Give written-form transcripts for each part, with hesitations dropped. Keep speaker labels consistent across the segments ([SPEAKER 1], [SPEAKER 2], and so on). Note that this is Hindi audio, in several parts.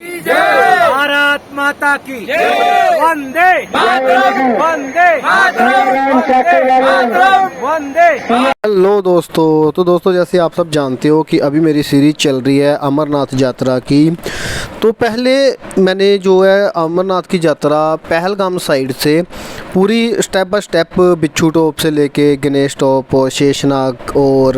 [SPEAKER 1] भारत माता की वंदे वंदे वंदे।
[SPEAKER 2] हेलो दोस्तों, तो दोस्तों जैसे आप सब जानते हो कि अभी मेरी सीरीज़ चल रही है अमरनाथ यात्रा की। तो पहले मैंने जो है अमरनाथ की यात्रा पहलगाम साइड से पूरी स्टेप बाय स्टेप बिच्छू टॉप से लेके गणेश टॉप और शेषनाग और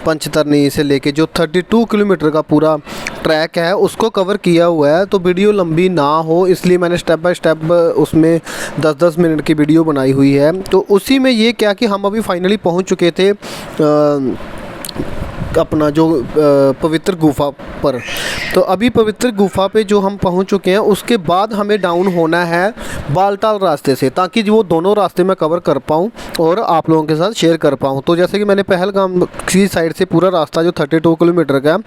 [SPEAKER 2] पंचतरनी से लेके जो 32 किलोमीटर का पूरा ट्रैक है उसको कवर किया हुआ है। तो वीडियो लंबी ना हो इसलिए मैंने स्टेप बाय स्टेप उसमें 10-10 मिनट की वीडियो बनाई हुई है। तो उसी में ये क्या कि हम अभी फाइनली पहुंच चुके थे अपना जो पवित्र गुफा पर। तो अभी पवित्र गुफा पे जो हम पहुंच चुके हैं उसके बाद हमें डाउन होना है बालटाल रास्ते से, ताकि वो दोनों रास्ते मैं कवर कर पाऊं और आप लोगों के साथ शेयर कर पाऊं। तो जैसे कि मैंने पहलगाम की साइड से पूरा रास्ता जो 32 किलोमीटर का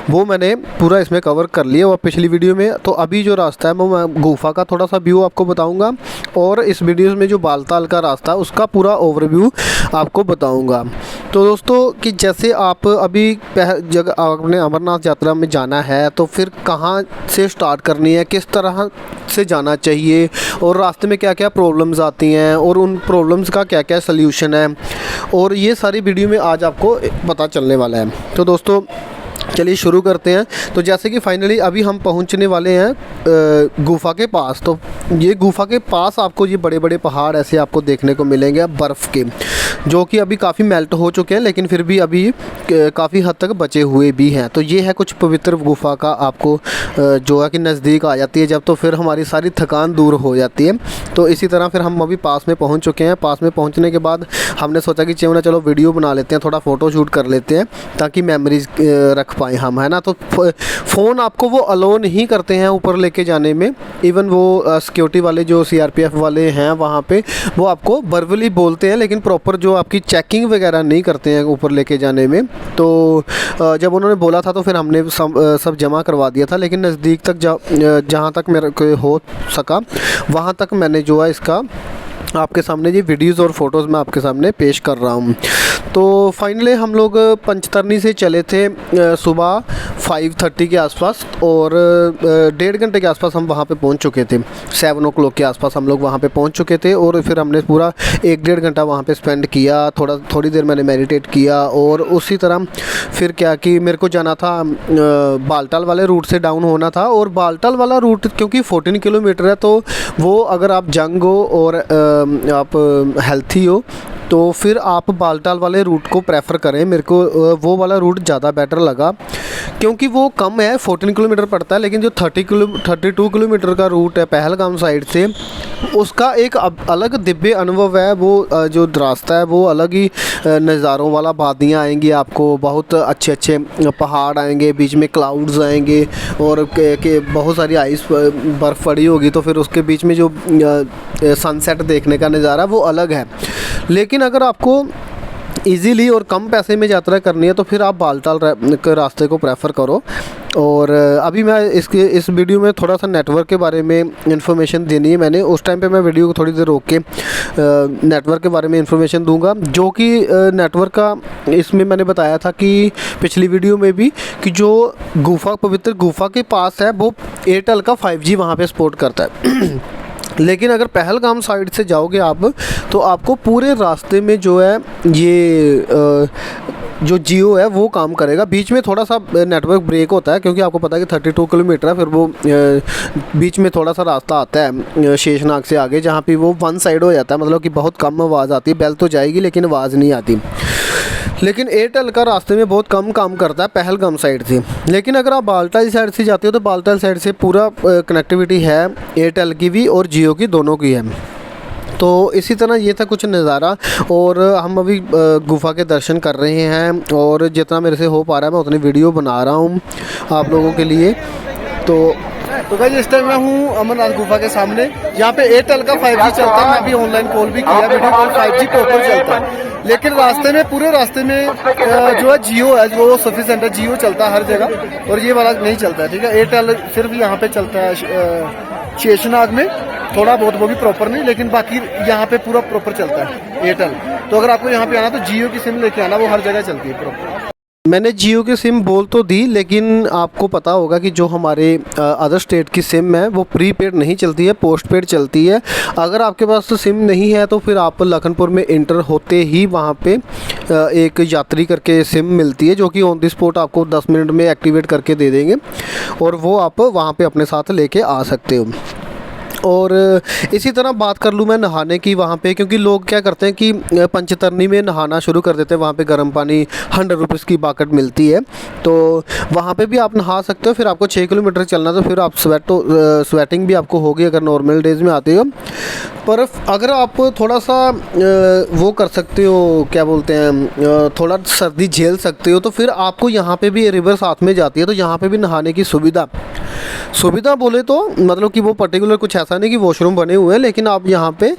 [SPEAKER 2] वो मैंने पूरा इसमें कवर कर लिया और पिछली वीडियो में। तो अभी जो रास्ता है वो मैं गुफा का थोड़ा सा व्यू आपको बताऊँगा और इस वीडियो में जो बालटाल का रास्ता है उसका पूरा ओवरव्यू आपको बताऊँगा। तो दोस्तों कि जैसे आप अभी जगह आपने अमरनाथ यात्रा में जाना है तो फिर कहाँ से स्टार्ट करनी है, किस तरह से जाना चाहिए और रास्ते में क्या क्या प्रॉब्लम्स आती हैं और उन प्रॉब्लम्स का क्या क्या सल्यूशन है, और ये सारी वीडियो में आज आपको पता चलने वाला है। तो दोस्तों चलिए शुरू करते हैं। तो जैसे कि फाइनली अभी हम पहुंचने वाले हैं गुफा के पास। तो ये गुफा के पास आपको ये बड़े बड़े पहाड़ ऐसे आपको देखने को मिलेंगे बर्फ़ के, जो कि अभी काफ़ी मेल्ट हो चुके हैं लेकिन फिर भी अभी काफ़ी हद तक बचे हुए भी हैं। तो ये है कुछ पवित्र गुफा का आपको जो है कि नज़दीक आ जाती है जब, तो फिर हमारी सारी थकान दूर हो जाती है। तो इसी तरह फिर हम अभी पास में पहुँच चुके हैं। पास में पहुँचने के बाद हमने सोचा कि चलो वीडियो बना लेते हैं, थोड़ा फ़ोटो शूट कर लेते हैं ताकि मेमोरीज रख पाएँ हम, है ना। तो फ़ोन आपको वो अलो नहीं करते हैं ऊपर लेके जाने में। इवन वो सिक्योरिटी वाले जो CRPF वाले हैं वहाँ पे वो आपको वर्बली बोलते हैं लेकिन प्रॉपर जो आपकी चेकिंग वगैरह नहीं करते हैं ऊपर लेके जाने में। तो जब उन्होंने बोला था तो फिर हमने सब जमा करवा दिया था, लेकिन नज़दीक तक जहाँ तक मेरे को हो सका वहाँ तक मैंने जो है इसका आपके सामने ये वीडियोज़ और फोटोज़ मैं आपके सामने पेश कर रहा हूँ। तो फाइनली हम लोग पंचतरनी से चले थे सुबह 5:30 के आसपास और 1.5 घंटे के आसपास हम वहाँ पे पहुँच चुके थे। 7 o'clock के आसपास हम लोग वहाँ पे पहुँच चुके थे और फिर हमने पूरा 1-1.5 घंटा वहाँ पे स्पेंड किया। थोड़ी देर मैंने मेडिटेट किया और उसी तरह फिर क्या कि मेरे को जाना था बालटाल वाले रूट से डाउन होना था। और बालटाल वाला रूट क्योंकि 14 किलोमीटर है तो वो अगर आप जंग हो और आप हेल्थी हो तो फिर आप बालटाल वाले रूट को प्रेफर करें। मेरे को वो वाला रूट ज़्यादा बेटर लगा क्योंकि वो कम है, 14 किलोमीटर पड़ता है, लेकिन जो 32 किलोमीटर का रूट है पहलगाम साइड से उसका एक अलग दिव्य अनुभव है। वो जो रास्ता है वो अलग ही नज़ारों वाला, वादियाँ आएंगी आपको, बहुत अच्छे अच्छे पहाड़ आएंगे, बीच में क्लाउड्स आएंगे और बहुत सारी आइस बर्फ़ पड़ी होगी तो फिर उसके बीच में जो सनसेट देखने का नज़ारा वो अलग है। लेकिन अगर आपको इजीली और कम पैसे में यात्रा करनी है तो फिर आप बालटाल के रास्ते को प्रेफर करो। और अभी मैं इस वीडियो में थोड़ा सा नेटवर्क के बारे में इन्फॉर्मेशन देनी है। मैंने उस टाइम पे मैं वीडियो को थोड़ी देर रोक के नेटवर्क के बारे में इन्फॉर्मेशन दूंगा, जो कि नेटवर्क का इसमें मैंने बताया था कि पिछली वीडियो में भी कि जो पवित्र गुफा के पास है वो एयरटेल का 5G वहाँ पर सपोर्ट करता है। लेकिन अगर पहलगाम साइड से जाओगे आप तो आपको पूरे रास्ते में जो है ये जो जियो है वो काम करेगा। बीच में थोड़ा सा नेटवर्क ब्रेक होता है क्योंकि आपको पता है कि 32 किलोमीटर है, फिर वो बीच में थोड़ा सा रास्ता आता है शेषनाग से आगे जहाँ पे वो वन साइड हो जाता है, मतलब कि बहुत कम आवाज़ आती है। बेल तो जाएगी लेकिन आवाज़ नहीं आती। लेकिन एयरटेल का रास्ते में बहुत कम काम करता है पहलगाम साइड से। लेकिन अगर आप बालटाल साइड से जाते हो तो बालटाल साइड से पूरा कनेक्टिविटी है एयरटेल की भी और जियो की, दोनों की है। तो इसी तरह ये था कुछ नज़ारा और हम अभी गुफा के दर्शन कर रहे हैं और जितना मेरे से हो पा रहा है मैं उतनी वीडियो बना रहा हूँ आप लोगों के लिए। तो गाइस इस टाइम मैं हूँ अमरनाथ गुफा के सामने, यहाँ पे एयरटेल का 5G चलता है। मैं अभी ऑनलाइन कॉल भी किया, वीडियो कॉल 5G प्रॉपर चलता है। लेकिन रास्ते में पूरे रास्ते में जो है जियो है वो सफिशिएंट है, जियो चलता है हर जगह और ये वाला नहीं चलता है, ठीक है। एयरटेल सिर्फ यहाँ पे चलता है शेषनाग में थोड़ा बहुत, वो भी प्रॉपर नहीं, लेकिन बाकी यहाँ पे पूरा प्रॉपर चलता है एयरटेल। तो अगर आपको यहाँ पे आना तो जियो की सिम लेके आना, वो हर जगह चलती है प्रॉपर। मैंने जियो की सिम बोल तो दी, लेकिन आपको पता होगा कि जो हमारे अदर स्टेट की सिम है वो प्रीपेड नहीं चलती है, पोस्टपेड चलती है। अगर आपके पास तो सिम नहीं है तो फिर आप लखनपुर में इंटर होते ही वहाँ पे एक यात्री करके सिम मिलती है, जो कि ऑन द स्पॉट आपको 10 मिनट में एक्टिवेट करके दे देंगे और वो आप वहाँ पे अपने साथ लेके आ सकते हो। और इसी तरह बात कर लूँ मैं नहाने की वहाँ पे, क्योंकि लोग क्या करते हैं कि पंचतरनी में नहाना शुरू कर देते हैं। वहाँ पे गर्म पानी 100 रुपीज़ की बकेट मिलती है, तो वहाँ पे भी आप नहा सकते हो। फिर आपको 6 किलोमीटर चलना, तो फिर आप स्वेटिंग भी आपको होगी अगर नॉर्मल डेज़ में आते हो। पर अगर आप थोड़ा सा वो कर सकते हो, क्या बोलते हैं, थोड़ा सर्दी झेल सकते हो, तो फिर आपको यहाँ पे भी रिवर साथ में जाती है, तो यहाँ पे भी नहाने की सुविधा बोले तो मतलब कि वो पर्टिकुलर कुछ ऐसा नहीं कि वॉशरूम बने हुए हैं, लेकिन आप यहाँ पे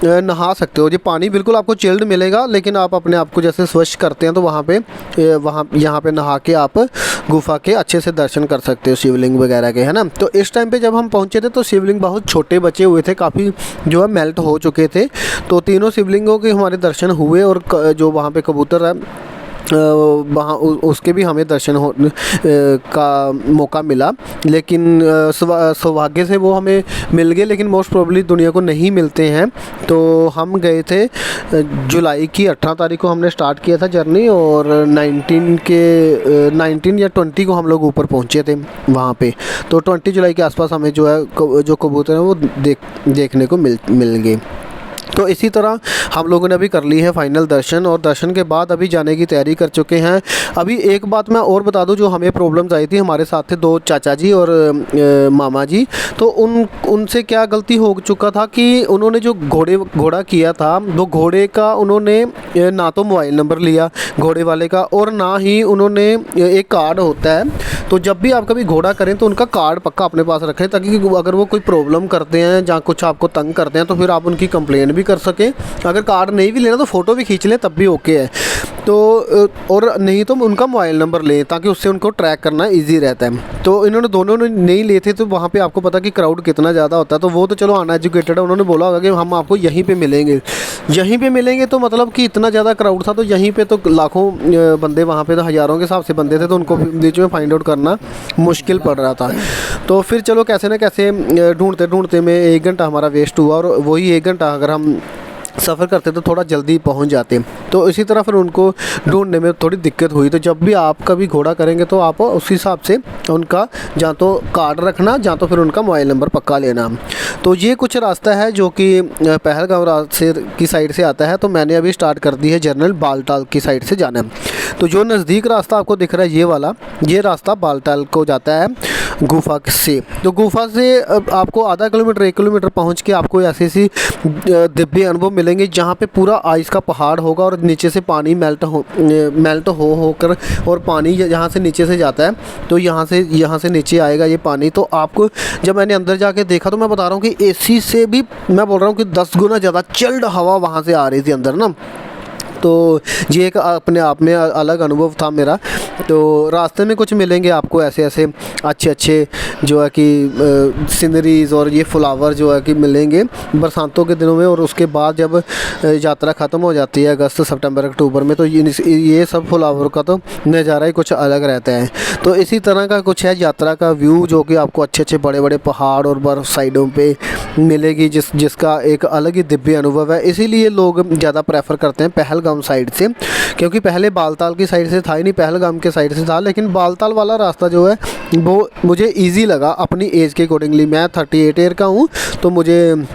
[SPEAKER 2] नहा सकते हो। ये पानी बिल्कुल आपको चिल्ड मिलेगा, लेकिन आप अपने आप को जैसे स्वच्छ करते हैं तो यहाँ पे नहा के आप गुफा के अच्छे से दर्शन कर सकते हो, शिवलिंग वगैरह के, है ना। तो इस टाइम पे जब हम पहुँचे थे तो शिवलिंग बहुत छोटे बचे हुए थे, काफ़ी जो है मेल्ट हो चुके थे। तो तीनों शिवलिंगों के हमारे दर्शन हुए, और जो वहाँ पे कबूतर है वहाँ उसके भी हमें दर्शन का मौका मिला। लेकिन सौभाग्य से वो हमें मिल गए, लेकिन मोस्ट प्रोबेबली दुनिया को नहीं मिलते हैं। तो हम गए थे जुलाई की 18 तारीख को हमने स्टार्ट किया था जर्नी, और 19 या 20 को हम लोग ऊपर पहुँचे थे वहाँ पे। तो 20 जुलाई के आसपास हमें जो है जो कबूतर हैं वो देखने को मिल गए। तो इसी तरह हम लोगों ने अभी कर ली है फाइनल दर्शन, और दर्शन के बाद अभी जाने की तैयारी कर चुके हैं। अभी एक बात मैं और बता दूं, जो हमें प्रॉब्लम्स आई थी, हमारे साथ थे 2 चाचा जी और मामा जी। तो उनसे क्या गलती हो चुका था कि उन्होंने जो घोड़ा किया था, वो घोड़े का उन्होंने ना तो मोबाइल नंबर लिया घोड़े वाले का, और ना ही उन्होंने एक कार्ड होता है, तो जब भी आप कभी घोड़ा करें तो उनका कार्ड पक्का अपने पास रखें, ताकि अगर वो कोई प्रॉब्लम करते हैं या कुछ आपको तंग करते हैं तो फिर आप उनकी कंप्लेन भी कर सकें। अगर कार्ड नहीं भी लेना तो फ़ोटो भी खींच लें, तब भी ओके है। तो और नहीं तो उनका मोबाइल नंबर लें, ताकि उससे उनको ट्रैक करना इजी रहता है। तो इन्होंने दोनों ने नहीं लिए थे, तो वहाँ पे आपको पता कि क्राउड कितना ज़्यादा होता है। तो वो तो चलो अनएजुकेटेड है, उन्होंने बोला होगा कि हम आपको यहीं पे मिलेंगे, तो मतलब कि इतना ज़्यादा क्राउड था, तो यहीं पे तो लाखों बंदे, वहाँ पे तो हज़ारों के हिसाब से बंदे थे, तो उनको बीच में फाइंड आउट करना मुश्किल पड़ रहा था। तो फिर चलो कैसे न कैसे ढूंढते में 1 घंटा हमारा वेस्ट हुआ, और वही 1 घंटा अगर हम सफ़र करते तो थोड़ा जल्दी पहुंच जाते। तो इसी तरह फिर उनको ढूंढने में थोड़ी दिक्कत हुई। तो जब भी आप कभी घोड़ा करेंगे तो आप उस हिसाब से उनका या तो कार्ड रखना, या तो फिर उनका मोबाइल नंबर पक्का लेना। तो ये कुछ रास्ता है जो कि पहलगाम रास्ते की साइड से आता है। तो मैंने अभी स्टार्ट कर दी है जनरल बालटाल की साइड से जाना। तो जो नज़दीक रास्ता आपको दिख रहा है ये वाला, ये रास्ता बालटाल को जाता है गुफा से। तो गुफा से आपको आधा किलोमीटर 1 किलोमीटर पहुँच के आपको ऐसी दिव्य अनुभव मिलेंगे, जहाँ पे पूरा आइस का पहाड़ होगा, और नीचे से पानी मेल्ट होकर और पानी यहाँ से नीचे से जाता है। तो यहाँ से नीचे आएगा ये पानी। तो आपको जब मैंने अंदर जाके देखा, तो मैं बता रहा हूँ कि एसी से भी मैं बोल रहा हूँ कि 10 गुना ज़्यादा चिल्ड हवा वहाँ से आ रही थी अंदर ना। तो ये एक अपने आप में अलग अनुभव था मेरा। तो रास्ते में कुछ मिलेंगे आपको ऐसे अच्छे जो है कि सीनरीज़ और ये फ्लावर जो है कि मिलेंगे बरसातों के दिनों में। और उसके बाद जब यात्रा ख़त्म हो जाती है अगस्त सितंबर अक्टूबर में, तो ये सब फ्लावर का तो नज़ारा ही कुछ अलग रहता है। तो इसी तरह का कुछ है यात्रा का व्यू, जो कि आपको अच्छे बड़े बड़े पहाड़ और बर्फ़ साइडों पे मिलेगी, जिसका एक अलग ही दिव्य अनुभव है। इसीलिए लोग ज़्यादा प्रेफर करते हैं पहलगाम साइड से, क्योंकि पहले बालताल की साइड से था ही नहीं, पहलगाम के साइड से था। लेकिन बालताल वाला रास्ता जो है वो मुझे इजी लगा अपनी एज के अकॉर्डिंगली। मैं 38 ईयर का हूँ, तो मुझे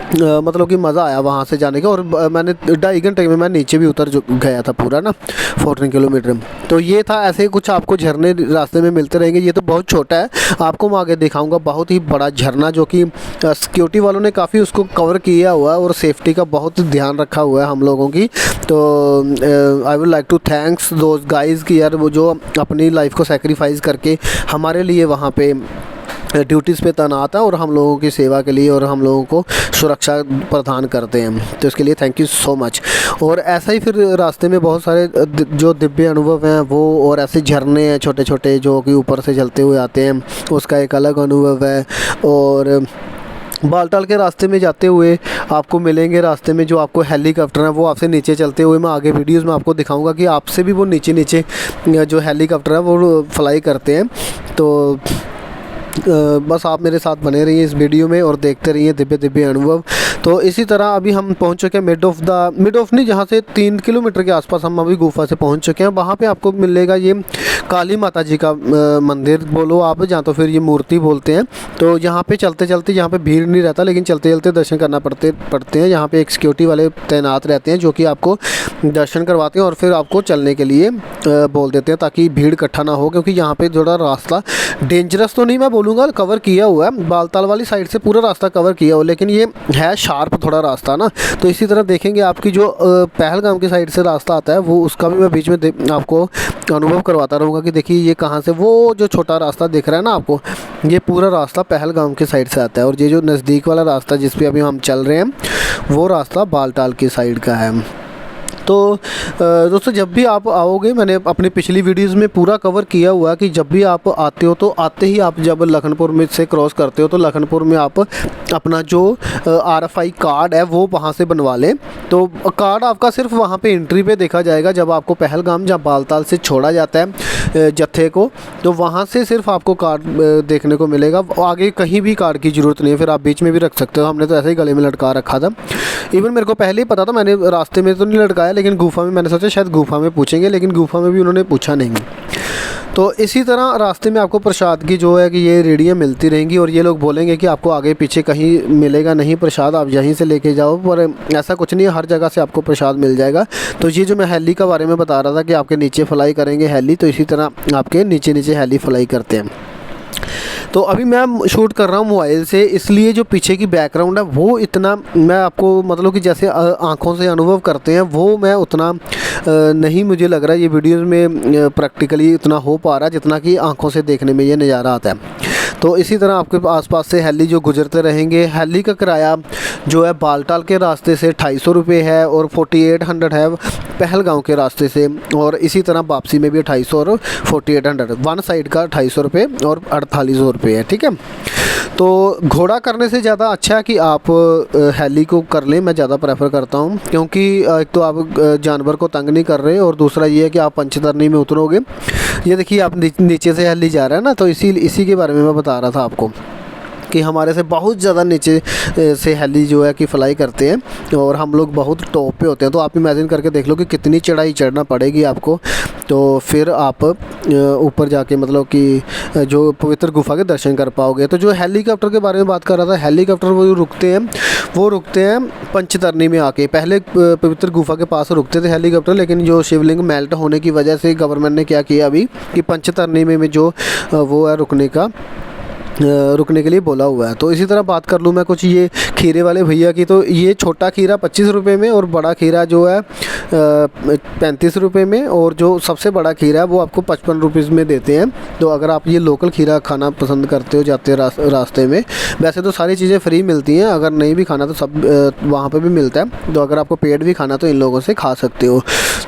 [SPEAKER 2] मतलब कि मज़ा आया वहाँ से जाने का। और मैंने 2.5 घंटे में मैं नीचे भी उतर गया था पूरा ना 14 किलोमीटर। तो ये था, ऐसे कुछ आपको झरने रास्ते में मिलते रहेंगे। ये तो बहुत छोटा है, आपको मैं आगे दिखाऊंगा बहुत ही बड़ा झरना, जो कि सिक्योरिटी वालों ने काफ़ी उसको कवर किया हुआ है और सेफ्टी का बहुत ध्यान रखा हुआ है हम लोगों की। तो I would like to thanks those guys कि यार वो जो अपनी लाइफ को सेक्रीफाइस करके हमारे लिए वहाँ पे ड्यूटीज़ पे तैनात है और हम लोगों की सेवा के लिए और हम लोगों को सुरक्षा प्रदान करते हैं। तो इसके लिए थैंक यू सो मच। और ऐसा ही फिर रास्ते में बहुत सारे जो दिव्य अनुभव हैं वो, और ऐसे झरने हैं छोटे छोटे जो कि ऊपर से जलते हुए आते हैं, उसका एक अलग अनुभव है। और बालटाल के रास्ते में जाते हुए आपको मिलेंगे, रास्ते में जो आपको हेलीकॉप्टर है वो आपसे नीचे चलते हुए, मैं आगे वीडियोस में आपको दिखाऊंगा कि आपसे भी वो नीचे नीचे जो हेलीकॉप्टर है वो फ्लाई करते हैं। तो बस आप मेरे साथ बने रहिए इस वीडियो में और देखते रहिए दिव्य दिव्य अनुभव। तो इसी तरह अभी हम पहुंच चुके हैं मिड ऑफ नहीं, जहां से 3 किलोमीटर के आसपास हम अभी गुफा से पहुंच चुके हैं। वहां पे आपको मिलेगा ये काली माता जी का मंदिर बोलो आप, जहाँ तो फिर ये मूर्ति बोलते हैं। तो यहाँ पे चलते चलते, यहाँ पे भीड़ नहीं रहता, लेकिन चलते चलते दर्शन करना पड़ते हैं। यहाँ पे एक सिक्योरिटी वाले तैनात रहते हैं जो कि आपको दर्शन करवाते हैं और फिर आपको चलने के लिए बोल देते हैं ताकि भीड़ इकट्ठा ना हो, क्योंकि यहाँ पे थोड़ा रास्ता डेंजरस तो नहीं मैं बोलूँगा, कवर किया हुआ है, बालताल वाली साइड से पूरा रास्ता कवर किया हुआ, लेकिन ये है शार्प थोड़ा रास्ता ना। तो इसी तरह देखेंगे आपकी जो पहलगाम की साइड से रास्ता आता है वो, उसका भी मैं बीच में आपको अनुभव करवाता रहूँगा कि देखिए ये कहाँ से, वो जो छोटा रास्ता दिख रहा है ना आपको, ये पूरा रास्ता पहलगाम की साइड से आता है, और ये जो नज़दीक वाला रास्ता जिस पे अभी हम चल रहे हैं वो रास्ता बालटाल की साइड का है। तो दोस्तों जब भी आप आओगे, मैंने अपनी पिछली वीडियोस में पूरा कवर किया हुआ है कि जब भी आप आते हो तो आते ही आप जब लखनपुर में से क्रॉस करते हो तो लखनपुर में आप अपना जो RFI कार्ड है वो वहाँ से बनवा लें। तो कार्ड आपका सिर्फ वहाँ पे एंट्री पे देखा जाएगा जब आपको पहलगाम जहाँ बालताल से छोड़ा जाता है जत्थे को, तो वहाँ से सिर्फ आपको कार्ड देखने को मिलेगा। आगे कहीं भी कार्ड की ज़रूरत नहीं है, फिर आप बीच में भी रख सकते हो। हमने तो ऐसे ही गले में लटका रखा था, इवन मेरे को पहले ही पता था, मैंने रास्ते में तो नहीं लटकाया, लेकिन गुफा में मैंने सोचा शायद गुफा में पूछेंगे, लेकिन गुफा में भी उन्होंने पूछा नहीं। तो इसी तरह रास्ते में आपको प्रसाद की जो है कि ये रेडियाँ मिलती रहेंगी, और ये लोग बोलेंगे कि आपको आगे पीछे कहीं मिलेगा नहीं प्रसाद, आप यहीं से लेके जाओ, पर ऐसा कुछ नहीं है, हर जगह से आपको प्रसाद मिल जाएगा। तो ये जो मैं हेली का बारे में बता रहा था कि आपके नीचे फ्लाई करेंगे हेली, तो इसी तरह आपके नीचे नीचे हेली फ्लाई करते हैं। तो अभी मैं शूट कर रहा हूँ मोबाइल से, इसलिए जो पीछे की बैकग्राउंड है वो इतना मैं आपको मतलब कि जैसे आँखों से अनुभव करते हैं वो मैं उतना नहीं मुझे लग रहा है ये वीडियोस में प्रैक्टिकली इतना हो पा रहा है जितना कि आँखों से देखने में ये नज़ारा आता है। तो इसी तरह आपके आसपास से हेली जो गुजरते रहेंगे। हेली का किराया जो है बालटाल के रास्ते से 250 रुपये है और 4800 है पहलगाम के रास्ते से, और इसी तरह वापसी में भी 250 और 4800, वन साइड का 250 रुपये और 4800 रुपये है, ठीक है। तो घोड़ा करने से ज़्यादा अच्छा है कि आप हेली को कर लें, मैं ज़्यादा प्रेफर करता हूँ, क्योंकि एक तो आप जानवर को तंग नहीं कर रहे और दूसरा ये है कि आप पंचतरनी में उतरोगे। ये देखिए आप नीचे से हेली जा रहा है ना, तो इसी के बारे में मैं बता रहा था आपको कि हमारे से बहुत ज़्यादा नीचे से हेली जो है कि फ्लाई करते हैं और हम लोग बहुत टॉप पे होते हैं। तो आप इमेजिन करके देख लो कि कितनी चढ़ाई चढ़ना पड़ेगी आपको, तो फिर आप ऊपर जाके मतलब कि जो पवित्र गुफा के दर्शन कर पाओगे। तो जो हेलीकॉप्टर के बारे में बात कर रहा था, हेलीकॉप्टर वो रुकते हैं पंचतरनी में आके। पहले पवित्र गुफा के पास रुकते थे हेलीकॉप्टर, लेकिन जो शिवलिंग मेल्ट होने की वजह से गवर्नमेंट ने क्या किया अभी कि पंचतरनी में जो वो है रुकने के लिए बोला हुआ है। तो इसी तरह बात कर लूँ मैं कुछ ये खीरे वाले भैया की, तो ये छोटा खीरा 25 रुपये में और बड़ा खीरा जो है 35 रुपये में, और जो सबसे बड़ा खीरा है वो आपको 55 रुपीज़ में देते हैं। तो अगर आप ये लोकल खीरा खाना पसंद करते हो जाते रास्ते में, वैसे तो सारी चीज़ें फ्री मिलती हैं, अगर नहीं भी खाना तो सब वहाँ पर भी मिलता है। तो अगर आपको पेट भी खाना तो इन लोगों से खा सकते हो।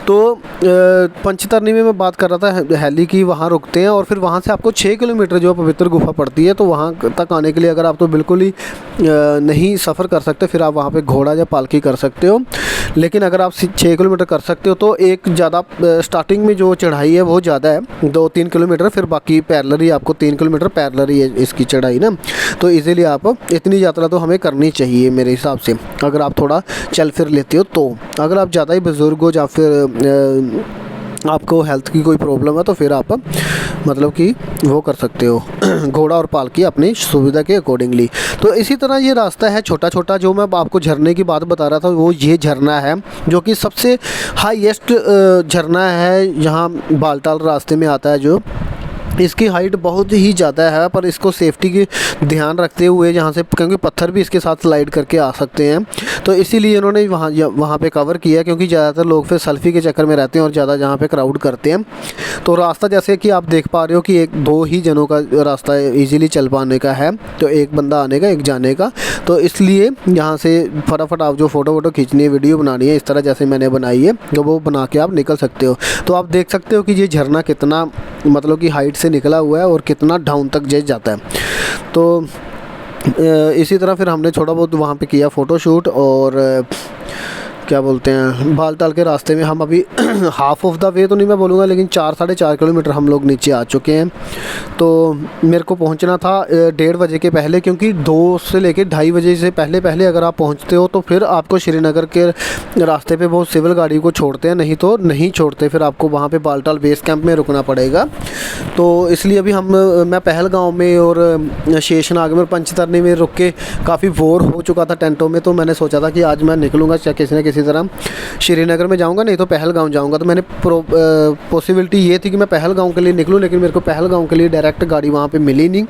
[SPEAKER 2] तो पंचतरनी में मैं बात कर रहा था हेली की, वहाँ रुकते हैं और फिर वहाँ से आपको 6 किलोमीटर जो पवित्र गुफा पड़ती है, तो वहाँ तक आने के लिए अगर आप तो बिल्कुल ही नहीं सफ़र कर सकते, फिर आप वहाँ पे घोड़ा या पालकी कर सकते हो। लेकिन अगर आप 6 किलोमीटर कर सकते हो तो एक ज़्यादा स्टार्टिंग में जो चढ़ाई है वो ज़्यादा है, 2-3 किलोमीटर, फिर बाकी पैरेलल ही आपको 3 किलोमीटर पैरेलल ही है इसकी चढ़ाई ना। तो इजीली आप इतनी यात्रा तो हमें करनी चाहिए मेरे हिसाब से, अगर आप थोड़ा चल फिर लेते हो। तो अगर आप ज़्यादा ही बुज़ुर्ग हो या फिर आपको हेल्थ की कोई प्रॉब्लम है तो फिर आप मतलब कि वो कर सकते हो घोड़ा और पालकी अपनी सुविधा के अकॉर्डिंगली। तो इसी तरह ये रास्ता है छोटा छोटा। जो मैं आपको झरने की बात बता रहा था वो ये झरना है जो कि सबसे हाईएस्ट झरना है यहाँ बालटाल रास्ते में आता है। जो इसकी हाइट बहुत ही ज़्यादा है, पर इसको सेफ्टी की ध्यान रखते हुए यहाँ से, क्योंकि पत्थर भी इसके साथ स्लाइड करके आ सकते हैं, तो इसीलिए इन्होंने वहाँ पे कवर किया, क्योंकि ज़्यादातर लोग फिर सेल्फी के चक्कर में रहते हैं और ज़्यादा जहाँ पे क्राउड करते हैं। तो रास्ता जैसे कि आप देख पा रहे हो कि 1-2 ही जनों का रास्ता ईज़िली चल पाने का है, तो एक बंदा आने का एक जाने का। तो इसलिए यहाँ से फटाफट आप जो फ़ोटो खींचनी है, वीडियो बनानी है, इस तरह जैसे मैंने बनाई है, तो वो बना के आप निकल सकते हो। तो आप देख सकते हो कि ये झरना कितना मतलब कि हाइट से निकला हुआ है और कितना डाउन तक जाता है। तो इसी तरह फिर हमने थोड़ा बहुत वहाँ पे किया फ़ोटोशूट और क्या बोलते हैं बालटाल के रास्ते में हम अभी हाफ़ ऑफ द वे तो नहीं मैं बोलूँगा, लेकिन 4-4.5 किलोमीटर हम लोग नीचे आ चुके हैं। तो मेरे को पहुंचना था 1:30 बजे के पहले, क्योंकि 2 से लेकर 2:30 बजे से पहले अगर आप पहुंचते हो तो फिर आपको श्रीनगर के रास्ते पे बहुत सिविल गाड़ी को छोड़ते हैं, नहीं तो नहीं छोड़ते, फिर आपको वहाँ पे बालटाल बेस कैंप में रुकना पड़ेगा। तो इसलिए अभी मैं पहलगाँव में और शेषनाग में और पंचतरनी में रुक के काफ़ी बोर हो चुका था टेंटों में। तो मैंने सोचा था कि आज मैं निकलूँगा किसी न किसी तरह श्रीनगर में जाऊंगा, नहीं तो पहलगाँव जाऊंगा। तो मैंने पॉसिबिलिटी ये थी कि मैं पहलगाँव के लिए निकलूं, लेकिन मेरे को पहलगाँव के लिए डायरेक्ट गाड़ी वहाँ पे मिली नहीं,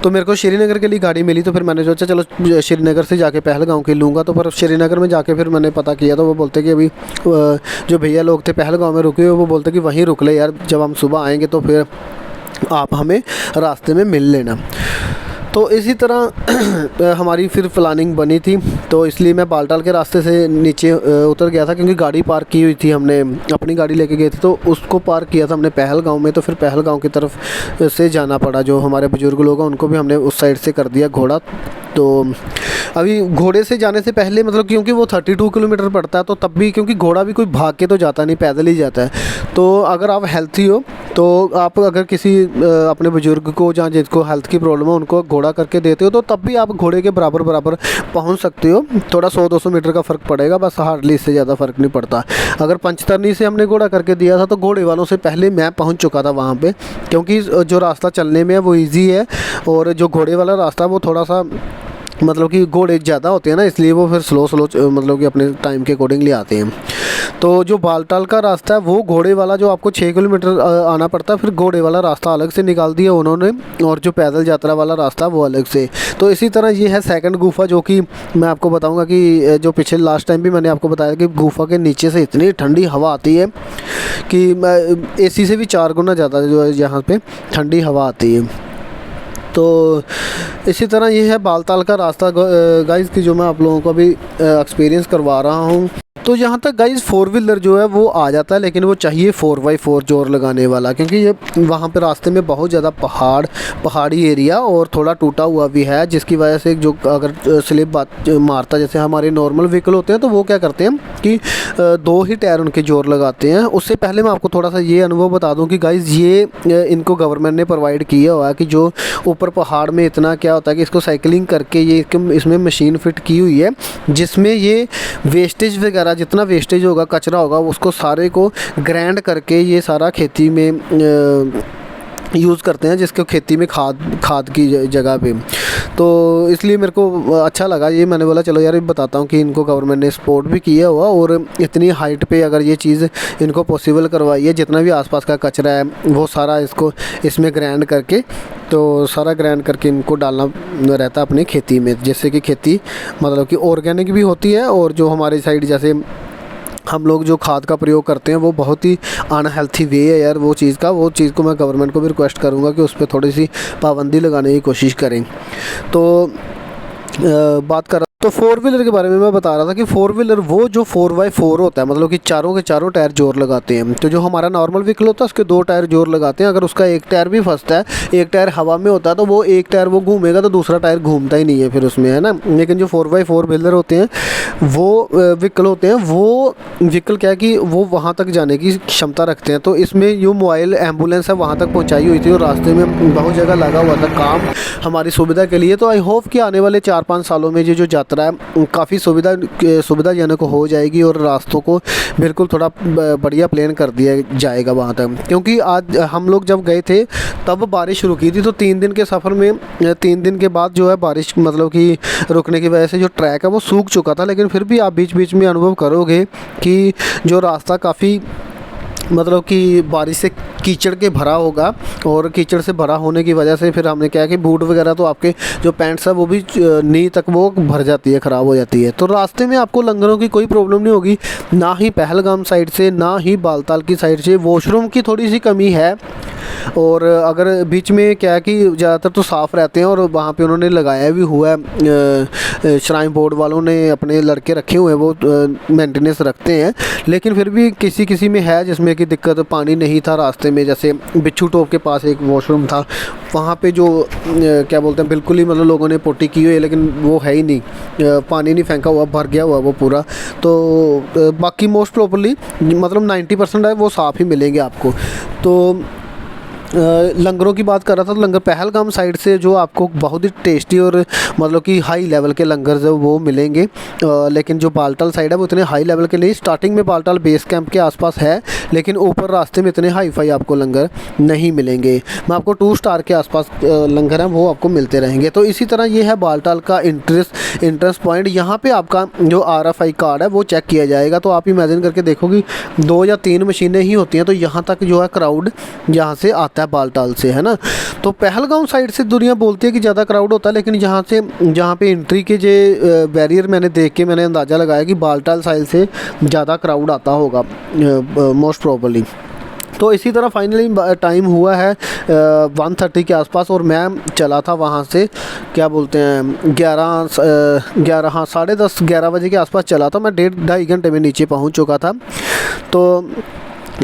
[SPEAKER 2] तो मेरे को श्रीनगर के लिए गाड़ी मिली। तो फिर मैंने सोचा चलो श्रीनगर से जाके पहलगाँव की लूँगा। तो पर श्रीनगर में जाके फिर मैंने पता किया तो वो बोलते कि अभी जो भैया लोग थे पहलगाँव में रुके हुए, वो बोलते कि वहीं रुक ले यार, जब हम सुबह आएँगे तो फिर आप हमें रास्ते में मिल लेना। तो इसी तरह हमारी फिर प्लानिंग बनी थी, तो इसलिए मैं बालटाल के रास्ते से नीचे उतर गया था, क्योंकि गाड़ी पार्क की हुई थी, हमने अपनी गाड़ी लेके गए थे तो उसको पार्क किया था हमने पहलगाँव में। तो फिर पहलगाँव की तरफ से जाना पड़ा, जो हमारे बुजुर्ग लोग हैं उनको भी हमने उस साइड से कर दिया घोड़ा। तो अभी घोड़े से जाने से पहले मतलब क्योंकि वो 32 किलोमीटर पड़ता है, तो तब भी क्योंकि घोड़ा भी कोई भाग के तो जाता नहीं, पैदल ही जाता है। तो अगर आप हेल्थी हो तो आप अगर किसी अपने बुजुर्ग को जहाँ जिसको हेल्थ की प्रॉब्लम है उनको घोड़ा करके देते हो तो तब भी आप घोड़े के बराबर पहुँच सकते हो। थोड़ा 100-200 मीटर का फ़र्क पड़ेगा बस, हार्डली इससे ज़्यादा फ़र्क नहीं पड़ता। अगर पंचतरनी से हमने घोड़ा करके दिया था तो घोड़े वालों से पहले मैं पहुँच चुका था वहाँ पर, क्योंकि जो रास्ता चलने में है वो ईजी है, और जो घोड़े वाला रास्ता वो थोड़ा सा मतलब कि घोड़े ज़्यादा होते हैं ना, इसलिए वो फिर स्लो मतलब कि अपने टाइम के अकॉर्डिंगली आते हैं। तो जो बालटाल का रास्ता है वो घोड़े वाला जो आपको 6 किलोमीटर आना पड़ता है, फिर घोड़े वाला रास्ता अलग से निकाल दिया उन्होंने, और जो पैदल यात्रा वाला रास्ता वो अलग से। तो इसी तरह ये है सेकंड गुफा, जो कि मैं आपको बताऊंगा कि जो पिछले लास्ट टाइम भी मैंने आपको बताया कि गुफा के नीचे से इतनी ठंडी हवा आती है कि AC से भी 4 गुना ज़्यादा जो है यहाँ पर ठंडी हवा आती है। तो इसी तरह ये है बालटाल का रास्ता गाइस की, जो मैं आप लोगों को अभी एक्सपीरियंस करवा रहा हूँ। तो यहाँ तक गाइस 4 व्हीलर जो है वो आ जाता है, लेकिन वो चाहिए 4x4 जोर लगाने वाला, क्योंकि ये वहाँ पे रास्ते में बहुत ज़्यादा पहाड़ी एरिया और थोड़ा टूटा हुआ भी है, जिसकी वजह से जो अगर स्लिप मारता जैसे हमारे नॉर्मल व्हीकल होते हैं तो वो क्या करते हैं कि 2 ही टायर उनके जोर लगाते हैं। उससे पहले मैं आपको थोड़ा सा ये अनुभव बता दूँ कि गाइज़ ये इनको गवर्नमेंट ने प्रोवाइड किया हुआ है कि जो ऊपर पहाड़ में इतना क्या होता है कि इसको साइकिलिंग करके ये इसमें मशीन फिट की हुई है, जिसमें ये वेस्टेज वगैरह जितना वेस्टेज होगा, कचरा होगा, उसको सारे को ग्राइंड करके ये सारा खेती में यूज़ करते हैं, जिसको खेती में खाद की जगह पे। तो इसलिए मेरे को अच्छा लगा ये, मैंने बोला चलो यार बताता हूँ कि इनको गवर्नमेंट ने सपोर्ट भी किया हुआ, और इतनी हाइट पे अगर ये चीज़ इनको पॉसिबल करवाई है, जितना भी आसपास का कचरा है वो सारा इसमें ग्राइंड करके, तो सारा ग्राइंड करके इनको डालना रहता है अपनी खेती में, जिससे कि खेती मतलब कि ऑर्गेनिक भी होती है, और जो हमारे साइड जैसे हम लोग जो खाद का प्रयोग करते हैं वो बहुत ही अनहेल्थी वे है यार वो चीज़ को मैं गवर्नमेंट को भी रिक्वेस्ट करूँगा कि उस पर थोड़ी सी पाबंदी लगाने की कोशिश करें। तो बात कर तो 4 व्हीलर के बारे में मैं बता रहा था कि 4 व्हीलर वो जो 4x4 होता है, मतलब कि चारों के चारों टायर जोर लगाते हैं। तो जो हमारा नॉर्मल व्हीकल होता है उसके 2 टायर जोर लगाते हैं। अगर उसका एक टायर भी फंसता है, एक टायर हवा में होता है, तो वो एक टायर वो घूमेगा तो दूसरा टायर घूमता ही नहीं है फिर उसमें, है ना। लेकिन जो 4x4 व्हीलर होते हैं वो व्हीकल होते हैं, वो व्हीकल क्या है कि वो वहाँ तक जाने की क्षमता रखते हैं। तो इसमें जो मोबाइल एम्बुलेंस है वहाँ तक पहुँचाई हुई थी, और रास्ते में बहुत जगह लगा हुआ था काम हमारी सुविधा के लिए। तो आई होप कि आने वाले 4-5 सालों में जो यात्रा है काफ़ी सुविधाजनक हो जाएगी, और रास्तों को बिल्कुल थोड़ा बढ़िया प्लान कर दिया जाएगा वहाँ तक। क्योंकि आज हम लोग जब गए थे तब बारिश रुकी थी, तो 3 दिन के सफ़र में 3 दिन के बाद जो है बारिश मतलब कि रुकने की वजह से जो ट्रैक है वो सूख चुका था। लेकिन फिर भी आप बीच बीच में अनुभव करोगे कि जो रास्ता काफ़ी मतलब कि बारिश से कीचड़ के भरा होगा, और कीचड़ से भरा होने की वजह से फिर हमने क्या कि बूट वगैरह तो आपके जो पैंट्स है वो भी नी तक वो भर जाती है, ख़राब हो जाती है। तो रास्ते में आपको लंगरों की कोई प्रॉब्लम नहीं होगी, ना ही पहलगाम साइड से ना ही बालटाल की साइड से। वॉशरूम की थोड़ी सी कमी है, और अगर बीच में क्या है कि ज़्यादातर तो साफ़ रहते हैं, और वहाँ पे उन्होंने लगाया भी हुआ है, श्राइन बोर्ड वालों ने अपने लड़के रखे हुए हैं वो मेंटेनेंस रखते हैं। लेकिन फिर भी किसी में है जिसमें की दिक्कत, पानी नहीं था रास्ते में। जैसे बिच्छू टॉप के पास एक वॉशरूम था, वहाँ पे जो क्या बोलते हैं, बिल्कुल ही मतलब लोगों ने पोटी की हुई है, लेकिन वो है ही नहीं, पानी नहीं फेंका हुआ, भर गया हुआ वो पूरा। तो बाकी मोस्ट प्रॉपर्ली मतलब 90% है वो साफ़ ही मिलेंगे आपको। तो लंगरों की बात कर रहा था, तो लंगर पहलगाम साइड से जो आपको बहुत ही टेस्टी और मतलब कि हाई लेवल के लंगर जो वो मिलेंगे, लेकिन जो बालटाल साइड है वो इतने हाई लेवल के नहीं। स्टार्टिंग में बालटाल बेस कैंप के आसपास है, लेकिन ऊपर रास्ते में इतने हाई फाई आपको लंगर नहीं मिलेंगे। मैं आपको 2 स्टार के आसपास लंगर हैं वो आपको मिलते रहेंगे। तो इसी तरह ये है बालटाल का इंटरेस्ट पॉइंट। यहाँ पे आपका जो RFI कार्ड है वो चेक किया जाएगा। तो आप इमेजिन करके देखो कि 2 या 3 मशीनें ही होती हैं, तो यहाँ तक जो है क्राउड यहाँ से आता है बालटाल से, है ना। तो पहलगाम साइड से दुनिया बोलती है कि ज़्यादा क्राउड होता है, लेकिन यहाँ से जहाँ पे एंट्री के जो बैरियर मैंने देख के मैंने अंदाज़ा लगाया कि बालटाल साइड से ज़्यादा क्राउड आता होगा मोस्ट प्रॉबली। तो इसी तरह फाइनली टाइम हुआ है 1:30 के आसपास, और मैं चला था वहाँ से क्या बोलते हैं 11 हाँ 10:30 11 बजे के आसपास चला था। मैं 1.5 घंटे में नीचे पहुँच चुका था। तो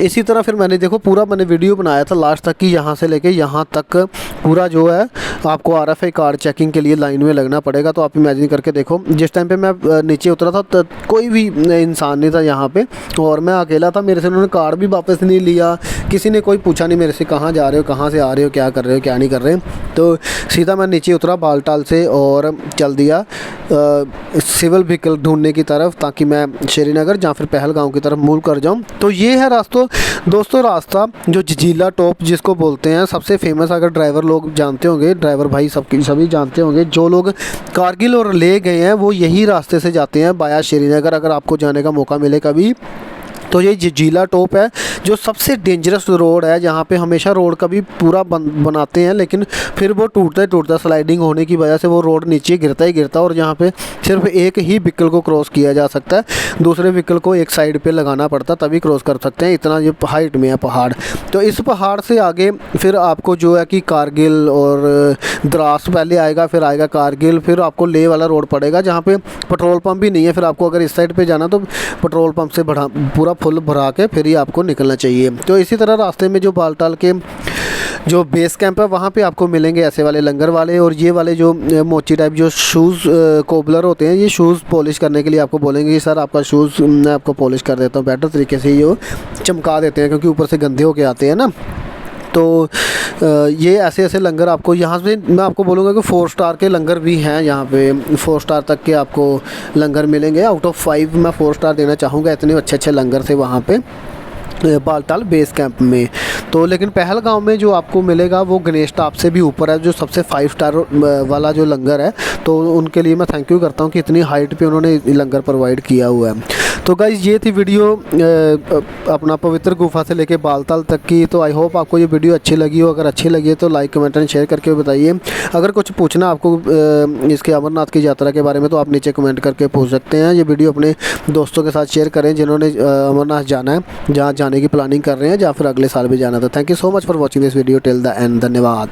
[SPEAKER 2] इसी तरह फिर मैंने देखो पूरा मैंने वीडियो बनाया था लास्ट तक कि यहाँ से लेके यहाँ तक पूरा जो है आपको RFI कार्ड चेकिंग के लिए लाइन में लगना पड़ेगा। तो आप इमेजिन करके देखो, जिस टाइम पे मैं नीचे उतरा था तो कोई भी इंसान नहीं था यहाँ पे, और मैं अकेला था। मेरे से उन्होंने कार्ड भी वापस नहीं लिया, किसी ने कोई पूछा नहीं मेरे से कहाँ जा रहे हो, कहाँ से आ रहे हो, क्या कर रहे हो, क्या नहीं कर रहे। तो सीधा मैं नीचे उतरा बालटाल से और चल दिया सिविल व्हीकल ढूंढने की तरफ, ताकि मैं श्रीनगर या फिर पहलगाम की तरफ मूव कर जाऊँ। तो ये है दोस्तों रास्ता जो झीला टॉप जिसको बोलते हैं, सबसे फेमस। अगर ड्राइवर लोग जानते होंगे, ड्राइवर भाई सभी जानते होंगे, जो लोग कारगिल और ले गए हैं वो यही रास्ते से जाते हैं बाया श्रीनगर। अगर आपको जाने का मौका मिले कभी, तो ये झीला टॉप है जो सबसे डेंजरस रोड है, जहाँ पे हमेशा रोड का भी पूरा बनाते हैं, लेकिन फिर वो टूटता स्लाइडिंग होने की वजह से वो रोड नीचे गिरता ही गिरता, और यहाँ पे सिर्फ एक ही व्हीकल को क्रॉस किया जा सकता है, दूसरे व्हीकल को एक साइड पे लगाना पड़ता तभी क्रॉस कर सकते हैं। इतना ये हाइट में है पहाड़। तो इस पहाड़ से आगे फिर आपको जो है कि कारगिल और द्रास पहले आएगा, फिर आएगा कारगिल, फिर आपको लेह वाला रोड पड़ेगा जहाँ पे पेट्रोल पंप भी नहीं है। फिर आपको अगर इस साइड पे जाना तो पेट्रोल पंप से पूरा फुल भरा के फिर ही आपको निकलना चाहिए। तो इसी तरह रास्ते में जो बालटाल के जो बेस कैंप है वहाँ पे आपको मिलेंगे ऐसे वाले लंगर वाले, और ये वाले जो मोची टाइप जो शूज़ कोबलर होते हैं, ये शूज़ पॉलिश करने के लिए आपको बोलेंगे कि सर आपका शूज़ मैं आपको पॉलिश कर देता हूँ, बेटर तरीके से ये चमका देते हैं क्योंकि ऊपर से गंदे होके आते हैं ना। तो ये ऐसे लंगर आपको यहाँ से मैं आपको बोलूँगा कि 4 स्टार के लंगर भी हैं यहाँ पे, 4 स्टार तक के आपको लंगर मिलेंगे। आउट ऑफ 5 मैं 4 स्टार देना चाहूँगा, इतने अच्छे लंगर थे वहाँ पे बालटाल बेस कैंप में। तो लेकिन पहलगाम में जो आपको मिलेगा वो गणेश टॉप से भी ऊपर है, जो सबसे 5 स्टार वाला जो लंगर है। तो उनके लिए मैं थैंक यू करता हूँ कि इतनी हाइट पे उन्होंने लंगर प्रोवाइड किया हुआ है। तो गाइज़ ये थी वीडियो अपना पवित्र गुफा से लेके बालताल तक की। तो आई होप आपको ये वीडियो अच्छी लगी हो। अगर अच्छी लगी है तो लाइक कमेंट एंड शेयर करके बताइए। अगर कुछ पूछना आपको इसके अमरनाथ की यात्रा के बारे में तो आप नीचे कमेंट करके पूछ सकते हैं। ये वीडियो अपने दोस्तों के साथ शेयर करें जिन्होंने अमरनाथ जाना है, जहाँ जाने की प्लानिंग कर रहे हैं या फिर अगले साल भी जाना था। Thank you so much for watching this video till the end. धन्यवाद।